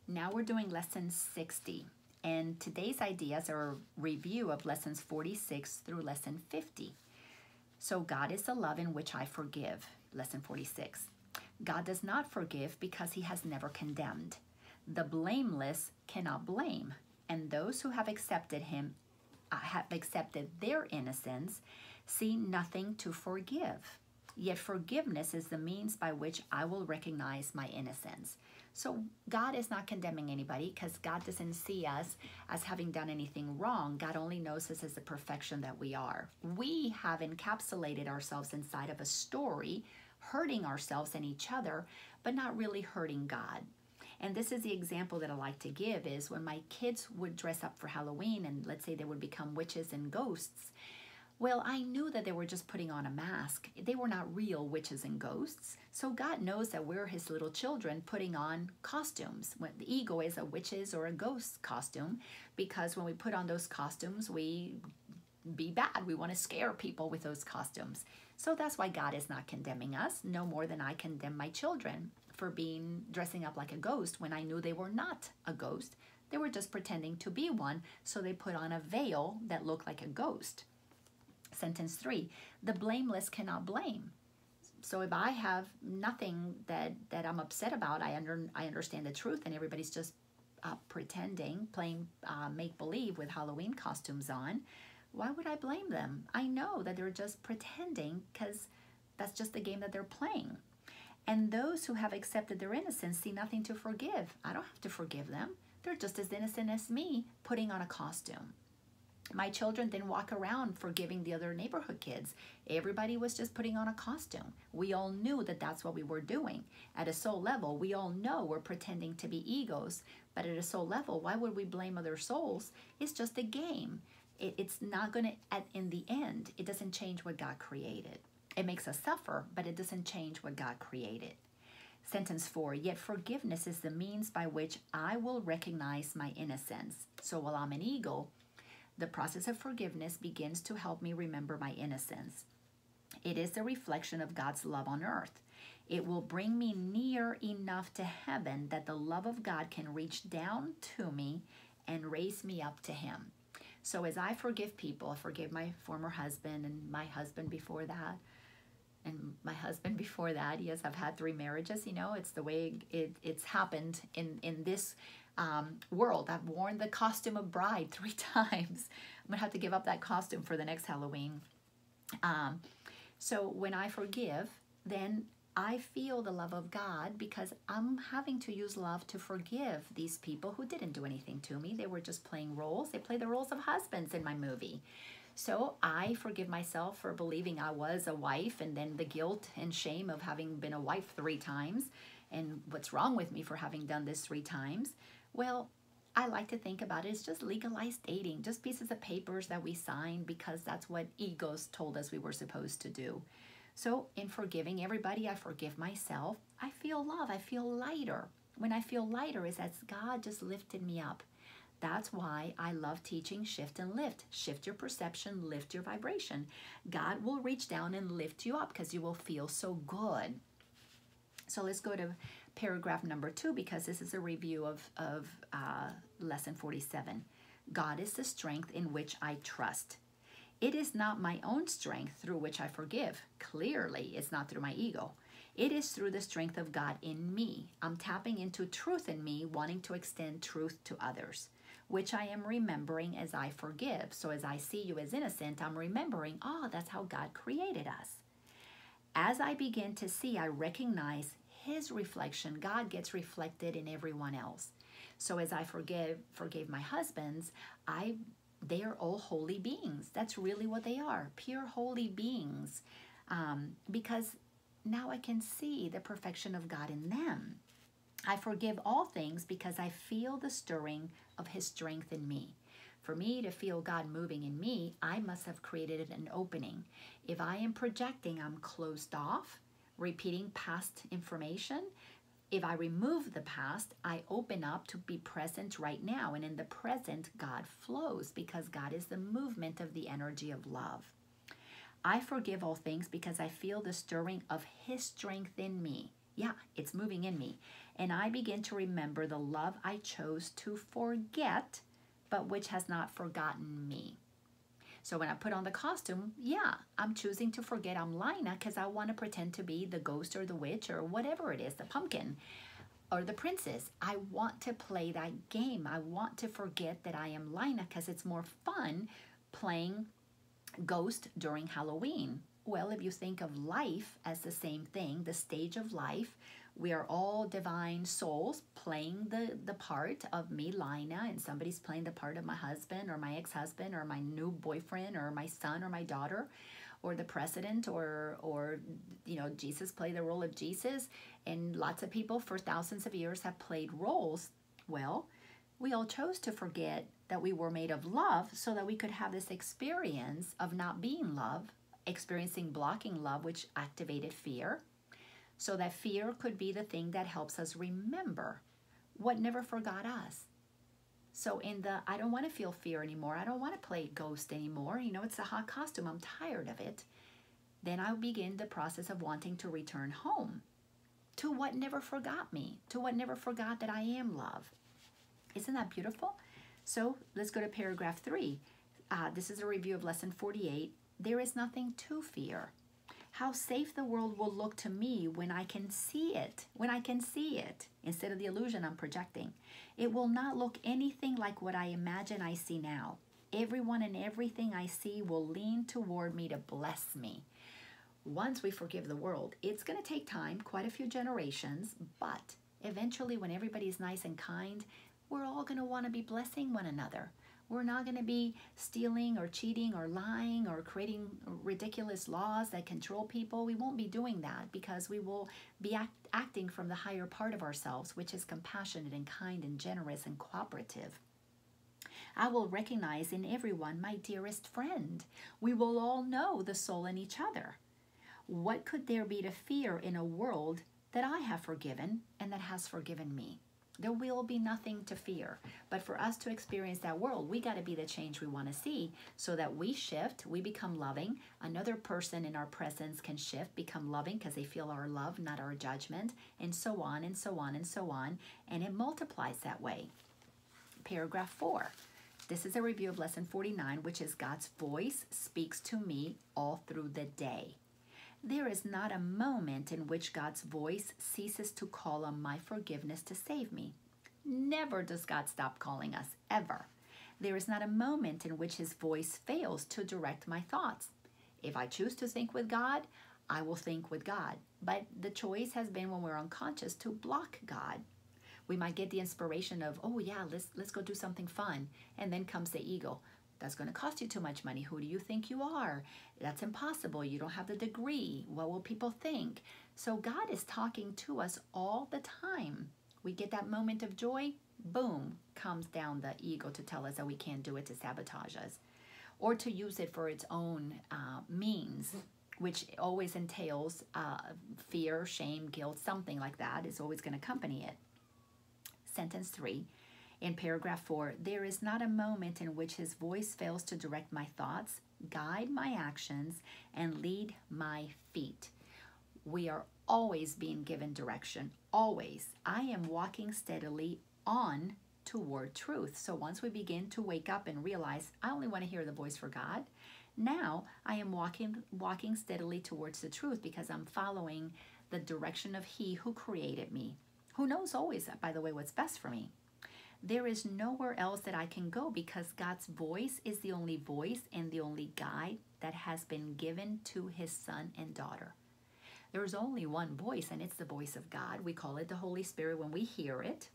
Now we're doing lesson 60, and today's ideas are a review of lessons 46 through lesson 50. So God is the love in which I forgive, lesson 46. God does not forgive because he has never condemned. The blameless cannot blame, and those who have accepted him, have accepted their innocence, see nothing to forgive. Yet forgiveness is the means by which I will recognize my innocence. So God is not condemning anybody because God doesn't see us as having done anything wrong. God only knows us as the perfection that we are. We have encapsulated ourselves inside of a story, hurting ourselves and each other, but not really hurting God. And this is the example that I like to give is when my kids would dress up for Halloween and let's say they would become witches and ghosts. Well, I knew that they were just putting on a mask. They were not real witches and ghosts. So God knows that we're his little children putting on costumes. When the ego is a witch's or a ghost costume, because when we put on those costumes, we be bad. We want to scare people with those costumes. So that's why God is not condemning us, no more than I condemn my children for dressing up like a ghost when I knew they were not a ghost. They were just pretending to be one, so they put on a veil that looked like a ghost. Sentence 3, the blameless cannot blame. So if I have nothing that I'm upset about, I understand the truth and everybody's just pretending, playing make-believe with Halloween costumes on, why would I blame them? I know that they're just pretending because that's just the game that they're playing. And those who have accepted their innocence see nothing to forgive. I don't have to forgive them. They're just as innocent as me putting on a costume. My children didn't walk around forgiving the other neighborhood kids. Everybody was just putting on a costume. We all knew that that's what we were doing. At a soul level, we all know we're pretending to be egos. But at a soul level, why would we blame other souls? It's just a game. It's not going to, in the end, it doesn't change what God created. It makes us suffer, but it doesn't change what God created. Sentence 4, yet forgiveness is the means by which I will recognize my innocence. So while I'm an ego, the process of forgiveness begins to help me remember my innocence. It is a reflection of God's love on earth. It will bring me near enough to heaven that the love of God can reach down to me and raise me up to him. So as I forgive people, I forgive my former husband and my husband before that, and my husband before that. Yes, I've had 3 marriages, you know, it's the way it's happened in this world. I've worn the costume of bride 3 times. I'm gonna have to give up that costume for the next Halloween. So when I forgive, then I feel the love of God because I'm having to use love to forgive these people who didn't do anything to me. They were just playing roles. They play the roles of husbands in my movie. So I forgive myself for believing I was a wife, and then the guilt and shame of having been a wife 3 times and what's wrong with me for having done this 3 times. Well, I like to think about it as just legalized dating, just pieces of papers that we sign because that's what egos told us we were supposed to do. So in forgiving everybody, I forgive myself. I feel love. I feel lighter. When I feel lighter, it's as God just lifted me up. That's why I love teaching shift and lift. Shift your perception, lift your vibration. God will reach down and lift you up because you will feel so good. So let's go to paragraph number 2 because this is a review of lesson 47. God is the strength in which I trust. It is not my own strength through which I forgive. Clearly, it's not through my ego. It is through the strength of God in me. I'm tapping into truth in me, wanting to extend truth to others, which I am remembering as I forgive. So as I see you as innocent, I'm remembering, oh, that's how God created us. As I begin to see, I recognize his reflection. God gets reflected in everyone else. So as I forgave my husbands, they are all holy beings. That's really what they are, pure holy beings. Because now I can see the perfection of God in them. I forgive all things because I feel the stirring of his strength in me. For me to feel God moving in me, I must have created an opening. If I am projecting, I'm closed off, repeating past information. If I remove the past, I open up to be present right now. And in the present, God flows because God is the movement of the energy of love. I forgive all things because I feel the stirring of his strength in me. Yeah, it's moving in me. and I begin to remember the love I chose to forget, but which has not forgotten me. So when I put on the costume, yeah, I'm choosing to forget I'm Laina because I want to pretend to be the ghost or the witch or whatever it is, the pumpkin or the princess. I want to play that game. I want to forget that I am Laina because it's more fun playing ghost during Halloween. Well, if you think of life as the same thing, the stage of life, we are all divine souls playing the part of me, Laina, and somebody's playing the part of my husband or my ex-husband or my new boyfriend or my son or my daughter or the president or you know, Jesus played the role of Jesus, and lots of people for thousands of years have played roles. Well, we all chose to forget that we were made of love so that we could have this experience of not being love, experiencing blocking love, which activated fear. So that fear could be the thing that helps us remember what never forgot us. So in the, I don't want to feel fear anymore. I don't want to play ghost anymore. You know, it's a hot costume. I'm tired of it. Then I'll begin the process of wanting to return home to what never forgot me, to what never forgot that I am love. Isn't that beautiful? So let's go to paragraph 3. This is a review of lesson 48. There is nothing to fear. How safe the world will look to me when I can see it, instead of the illusion I'm projecting. It will not look anything like what I imagine I see now. Everyone and everything I see will lean toward me to bless me. Once we forgive the world, it's going to take time, quite a few generations, but eventually when everybody's nice and kind, we're all going to want to be blessing one another. We're not going to be stealing or cheating or lying or creating ridiculous laws that control people. We won't be doing that because we will be acting from the higher part of ourselves, which is compassionate and kind and generous and cooperative. I will recognize in everyone my dearest friend. We will all know the soul in each other. What could there be to fear in a world that I have forgiven and that has forgiven me? There will be nothing to fear. But for us to experience that world, we got to be the change we want to see so that we shift, we become loving. Another person in our presence can shift, become loving because they feel our love, not our judgment, and so on and so on and so on. And it multiplies that way. Paragraph 4. This is a review of lesson 49, which is God's voice speaks to me all through the day. There is not a moment in which God's voice ceases to call on my forgiveness to save me. Never does God stop calling us, ever. There is not a moment in which his voice fails to direct my thoughts. If I choose to think with God, I will think with God. But the choice has been when we're unconscious to block God. We might get the inspiration of, oh yeah, let's go do something fun. And then comes the ego. That's going to cost you too much money. Who do you think you are? That's impossible. You don't have the degree. What will people think? So God is talking to us all the time. We get that moment of joy, boom, comes down the ego to tell us that we can't do it, to sabotage us, or to use it for its own means, which always entails fear, shame, guilt, something like that is always going to accompany it. Sentence 3. In paragraph 4, there is not a moment in which his voice fails to direct my thoughts, guide my actions, and lead my feet. We are always being given direction, always. I am walking steadily on toward truth. So once we begin to wake up and realize, I only want to hear the voice for God, now I am walking steadily towards the truth because I'm following the direction of he who created me, who knows always, by the way, what's best for me. There is nowhere else that I can go because God's voice is the only voice and the only guide that has been given to his son and daughter. There is only one voice, and it's the voice of God. We call it the Holy Spirit when we hear it,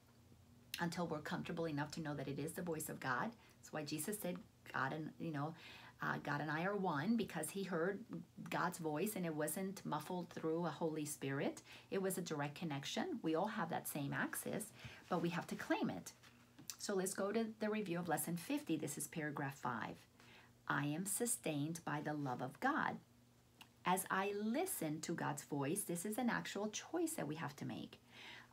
until we're comfortable enough to know that it is the voice of God. That's why Jesus said God and I are one, because he heard God's voice and it wasn't muffled through a Holy Spirit. It was a direct connection. We all have that same access, but we have to claim it. So let's go to the review of lesson 50. This is paragraph 5. I am sustained by the love of God. As I listen to God's voice, this is an actual choice that we have to make.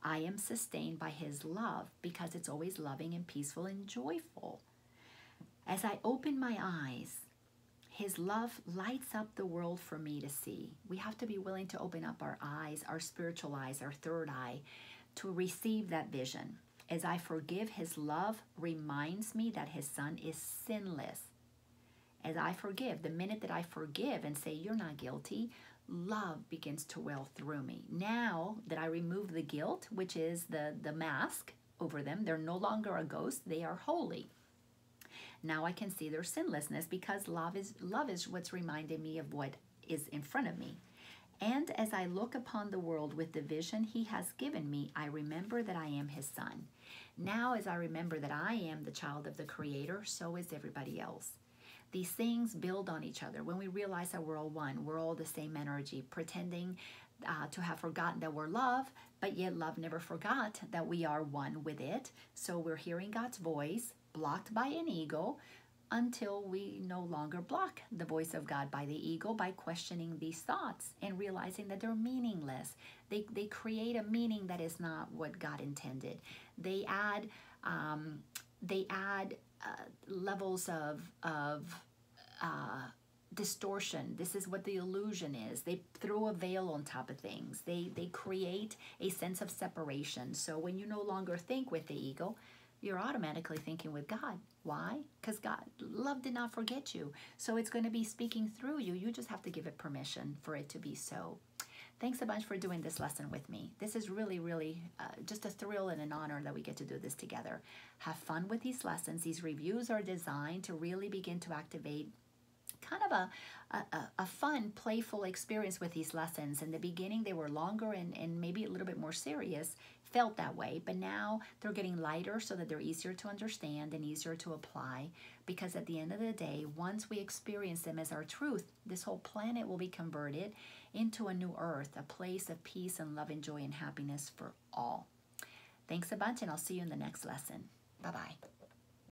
I am sustained by his love because it's always loving and peaceful and joyful. As I open my eyes, his love lights up the world for me to see. We have to be willing to open up our eyes, our spiritual eyes, our third eye, to receive that vision. As I forgive, his love reminds me that his son is sinless. As I forgive, the minute that I forgive and say, you're not guilty, love begins to well through me. Now that I remove the guilt, which is the mask over them, they're no longer a ghost, they are holy. Now I can see their sinlessness because love is what's reminding me of what is in front of me. And as I look upon the world with the vision he has given me, I remember that I am his son. Now as I remember that I am the child of the Creator, so is everybody else. These things build on each other. When we realize that we're all one, we're all the same energy, pretending to have forgotten that we're love, but yet love never forgot that we are one with it. So we're hearing God's voice, blocked by an ego, until we no longer block the voice of God by the ego by questioning these thoughts and realizing that they're meaningless. They create a meaning that is not what God intended. They add levels of distortion. This is what the illusion is. They throw a veil on top of things. They create a sense of separation. So when you no longer think with the ego, you're automatically thinking with God. Why? Because God, love did not forget you. So it's going to be speaking through you. You just have to give it permission for it to be so. Thanks a bunch for doing this lesson with me. This is really, really just a thrill and an honor that we get to do this together. Have fun with these lessons. These reviews are designed to really begin to activate kind of a fun, playful experience with these lessons. In the beginning, they were longer and maybe a little bit more serious, felt that way, but now they're getting lighter so that they're easier to understand and easier to apply, because at the end of the day, once we experience them as our truth, this whole planet will be converted into a new earth, a place of peace and love and joy and happiness for all. Thanks a bunch, and I'll see you in the next lesson. Bye-bye.